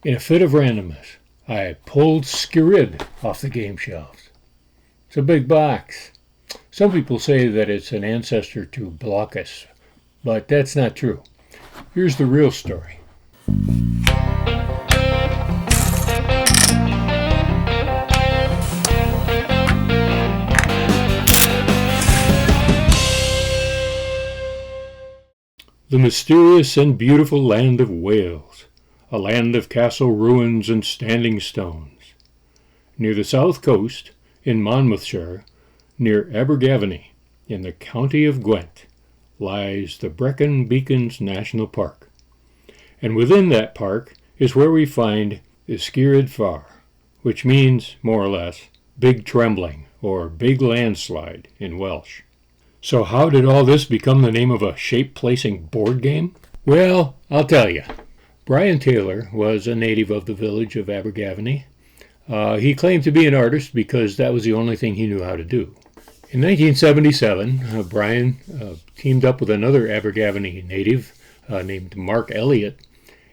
In a fit of randomness, I pulled Skirrid off the game shelves. It's a big box. Some people say that it's an ancestor to Blokus, but that's not true. Here's the real story. The mysterious and beautiful land of Wales, a land of castle ruins and standing stones. Near the south coast, in Monmouthshire, near Abergavenny, in the county of Gwent, lies the Brecon Beacons National Park. And within that park is where we find the Skirrid Far, which means, more or less, big trembling, or big landslide in Welsh. So how did all this become the name of a shape-placing board game? Well, I'll tell you. Brian Taylor was a native of the village of Abergavenny. He claimed to be an artist because that was the only thing he knew how to do. In 1977, Brian teamed up with another Abergavenny native named Mark Elliott,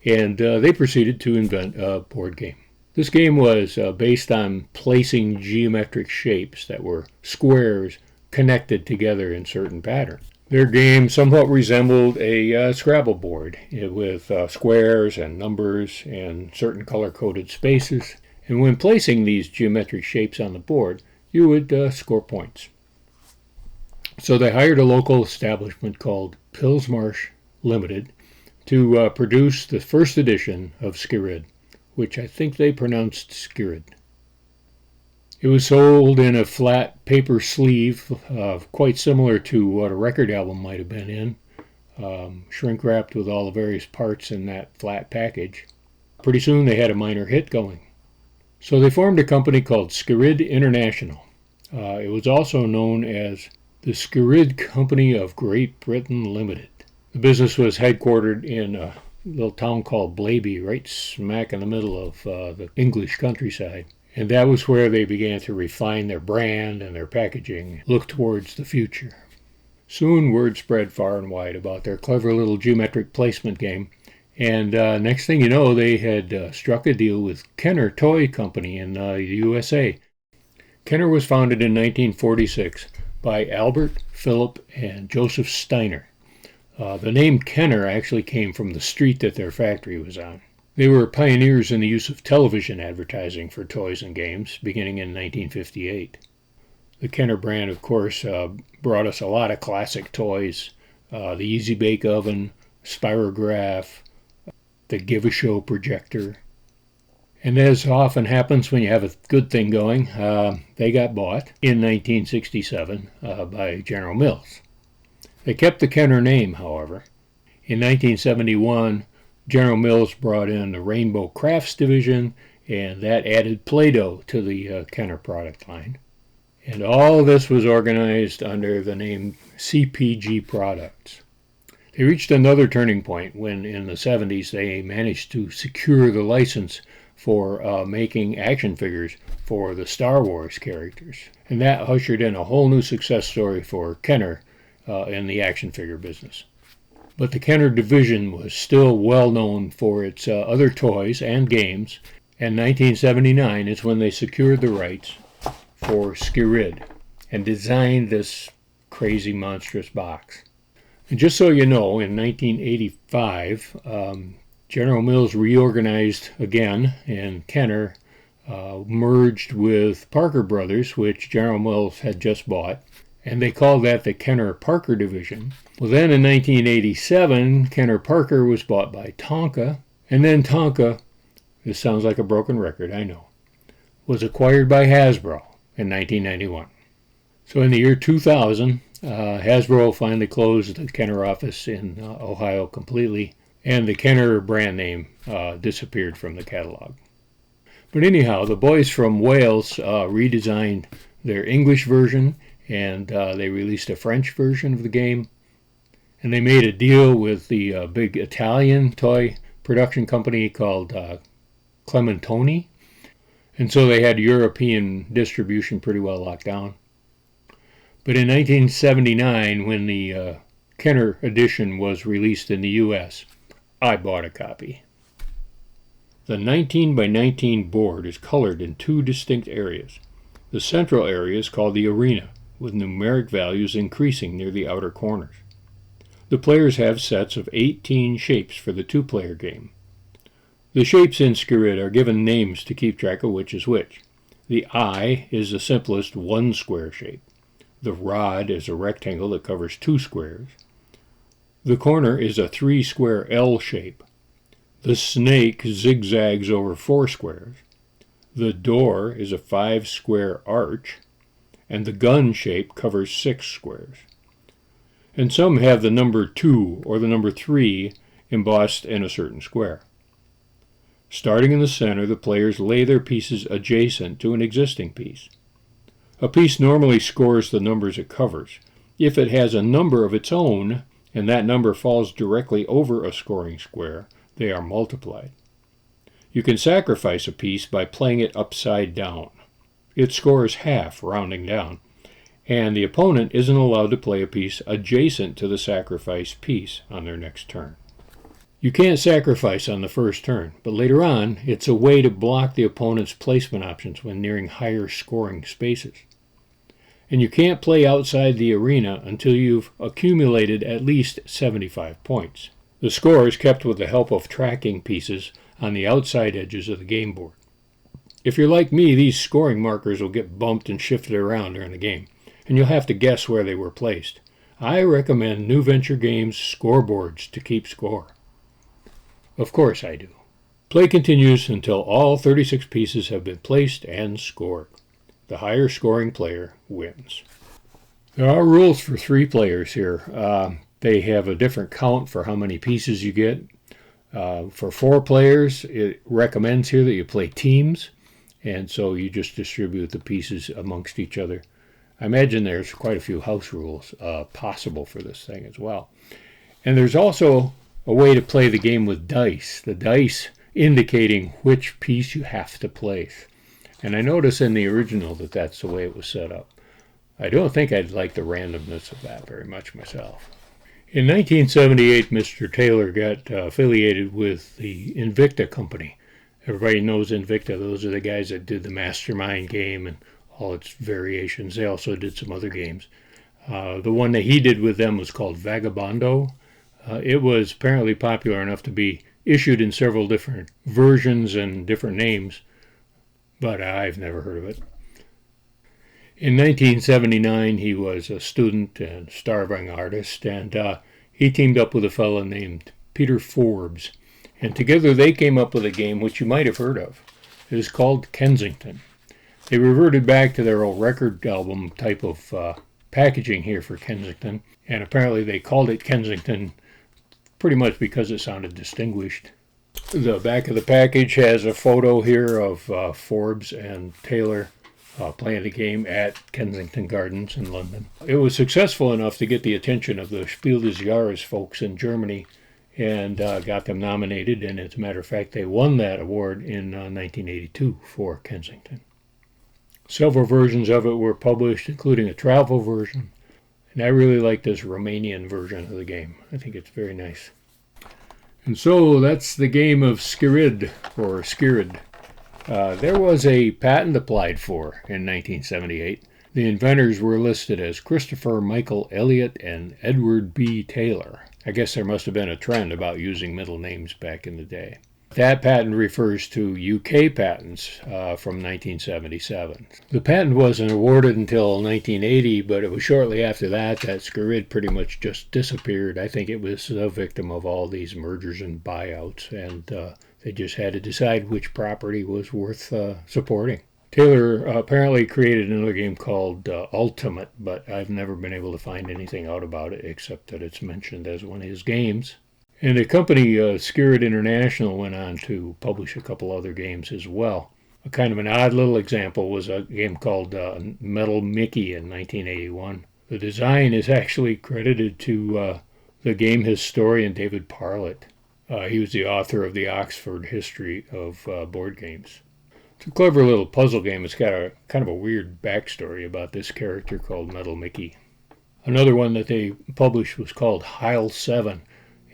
and they proceeded to invent a board game. This game was based on placing geometric shapes that were squares connected together in certain patterns. Their game somewhat resembled a Scrabble board with squares and numbers and certain color-coded spaces. And when placing these geometric shapes on the board, you would score points. So they hired a local establishment called Pillsmarsh Limited to produce the first edition of Skirrid, which I think they pronounced Skirrid. It was sold in a flat paper sleeve, quite similar to what a record album might have been in, shrink-wrapped with all the various parts in that flat package. Pretty soon they had a minor hit going. So they formed a company called Skirrid International. It was also known as the Skirrid Company of Great Britain Limited. The business was headquartered in a little town called Blaby, right smack in the middle of the English countryside. And that was where they began to refine their brand and their packaging, look towards the future. Soon word spread far and wide about their clever little geometric placement game, and next thing you know, they had struck a deal with Kenner Toy Company in the USA. Kenner was founded in 1946 by Albert, Philip, and Joseph Steiner. The name Kenner actually came from the street that their factory was on. They were pioneers in the use of television advertising for toys and games, beginning in 1958. The Kenner brand, of course, brought us a lot of classic toys, the Easy Bake Oven, Spirograph, the Give-A-Show projector. And as often happens when you have a good thing going, they got bought in 1967 by General Mills. They kept the Kenner name, however. In 1971, General Mills brought in the Rainbow Crafts division, and that added Play-Doh to the Kenner product line. And all this was organized under the name CPG Products. They reached another turning point when, in the 70s, they managed to secure the license for making action figures for the Star Wars characters. And that ushered in a whole new success story for Kenner in the action figure business. But the Kenner division was still well known for its other toys and games, and 1979 is when they secured the rights for Skirrid and designed this crazy monstrous box. And just so you know, in 1985, General Mills reorganized again, and Kenner merged with Parker Brothers, which General Mills had just bought, and they called that the Kenner-Parker division. Well, then in 1987, Kenner-Parker was bought by Tonka, and then Tonka, this sounds like a broken record, I know, was acquired by Hasbro in 1991. So in the year 2000, Hasbro finally closed the Kenner office in Ohio completely, and the Kenner brand name disappeared from the catalog. But anyhow, the boys from Wales redesigned their English version, and they released a French version of the game. And they made a deal with the big Italian toy production company called Clementoni. And so they had European distribution pretty well locked down. But in 1979, when the Kenner edition was released in the U.S., I bought a copy. The 19 by 19 board is colored in two distinct areas. The central area is called the arena, with numeric values increasing near the outer corners. The players have sets of 18 shapes for the two-player game. The shapes in Skirrid are given names to keep track of which is which. The eye is the simplest one square shape. The rod is a rectangle that covers two squares. The corner is a three-square L shape. The snake zigzags over four squares. The door is a five-square arch, and the gun shape covers six squares. And some have the number 2 or the number 3 embossed in a certain square. Starting in the center, the players lay their pieces adjacent to an existing piece. A piece normally scores the numbers it covers. If it has a number of its own, and that number falls directly over a scoring square, they are multiplied. You can sacrifice a piece by playing it upside down. It scores half, rounding down, and the opponent isn't allowed to play a piece adjacent to the sacrificed piece on their next turn. You can't sacrifice on the first turn, but later on, it's a way to block the opponent's placement options when nearing higher scoring spaces. And you can't play outside the arena until you've accumulated at least 75 points. The score is kept with the help of tracking pieces on the outside edges of the game board. If you're like me, these scoring markers will get bumped and shifted around during the game, and you'll have to guess where they were placed. I recommend NewVenture Games scoreboards to keep score. Of course I do. Play continues until all 36 pieces have been placed and scored. The higher scoring player wins. There are rules for 3 players here. They have a different count for how many pieces you get. For 4 players, it recommends here that you play teams, and so you just distribute the pieces amongst each other. I imagine there's quite a few house rules possible for this thing as well. And there's also a way to play the game with dice, the dice indicating which piece you have to place. And I notice in the original that that's the way it was set up. I don't think I'd like the randomness of that very much myself. In 1978, Mr. Taylor got affiliated with the Invicta company. Everybody knows Invicta. Those are the guys that did the Mastermind game and all its variations. They also did some other games. The one that he did with them was called Vagabondo. It was apparently popular enough to be issued in several different versions and different names, but I've never heard of it. In 1979, he was a student and starving artist, and he teamed up with a fellow named Peter Forbes. And together they came up with a game which you might have heard of. It is called Kensington. They reverted back to their old record album type of packaging here for Kensington, and apparently they called it Kensington pretty much because it sounded distinguished. The back of the package has a photo here of Forbes and Taylor playing the game at Kensington Gardens in London. It was successful enough to get the attention of the Spiel des Jahres folks in Germany and got them nominated, and as a matter of fact, they won that award in 1982 for Kensington. Several versions of it were published, including a travel version, and I really like this Romanian version of the game. I think it's very nice. And so that's the game of Skirrid, or Skirrid. There was a patent applied for in 1978. The inventors were listed as Christopher Michael Elliott and Edward B. Taylor. I guess there must have been a trend about using middle names back in the day. That patent refers to UK patents from 1977. The patent wasn't awarded until 1980, but it was shortly after that Skirrid pretty much just disappeared. I think it was a victim of all these mergers and buyouts, and they just had to decide which property was worth supporting. Taylor apparently created another game called Ultimate, but I've never been able to find anything out about it except that it's mentioned as one of his games. And the company Skirrid International went on to publish a couple other games as well. A kind of an odd little example was a game called Metal Mickey in 1981. The design is actually credited to the game historian David Parlett. He was the author of the Oxford History of Board Games. It's a clever little puzzle game. It's got a kind of a weird backstory about this character called Metal Mickey. Another one that they published was called Heil 7.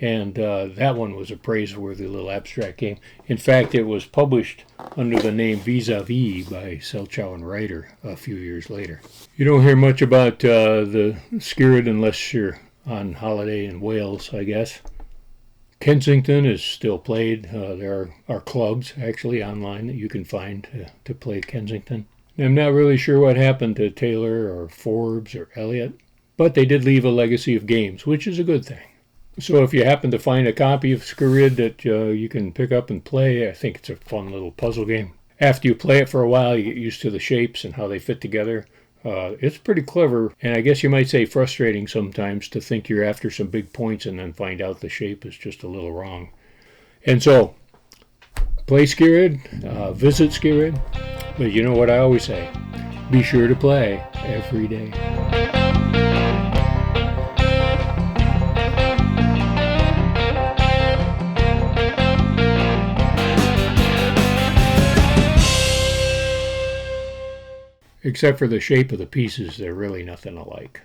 And that one was a praiseworthy little abstract game. In fact, it was published under the name Vis-a-Vis by Selchow and Ryder a few years later. You don't hear much about the Skirrid unless you're on holiday in Wales, I guess. Kensington is still played. There are clubs, actually, online that you can find to play Kensington. I'm not really sure what happened to Taylor or Forbes or Elliott, but they did leave a legacy of games, which is a good thing. So if you happen to find a copy of Skirrid that you can pick up and play, I think it's a fun little puzzle game. After you play it for a while, you get used to the shapes and how they fit together. It's pretty clever, and I guess you might say frustrating sometimes to think you're after some big points and then find out the shape is just a little wrong. And so, play Skirrid, visit Skirrid, but you know what I always say, be sure to play every day. Except for the shape of the pieces, they're really nothing alike.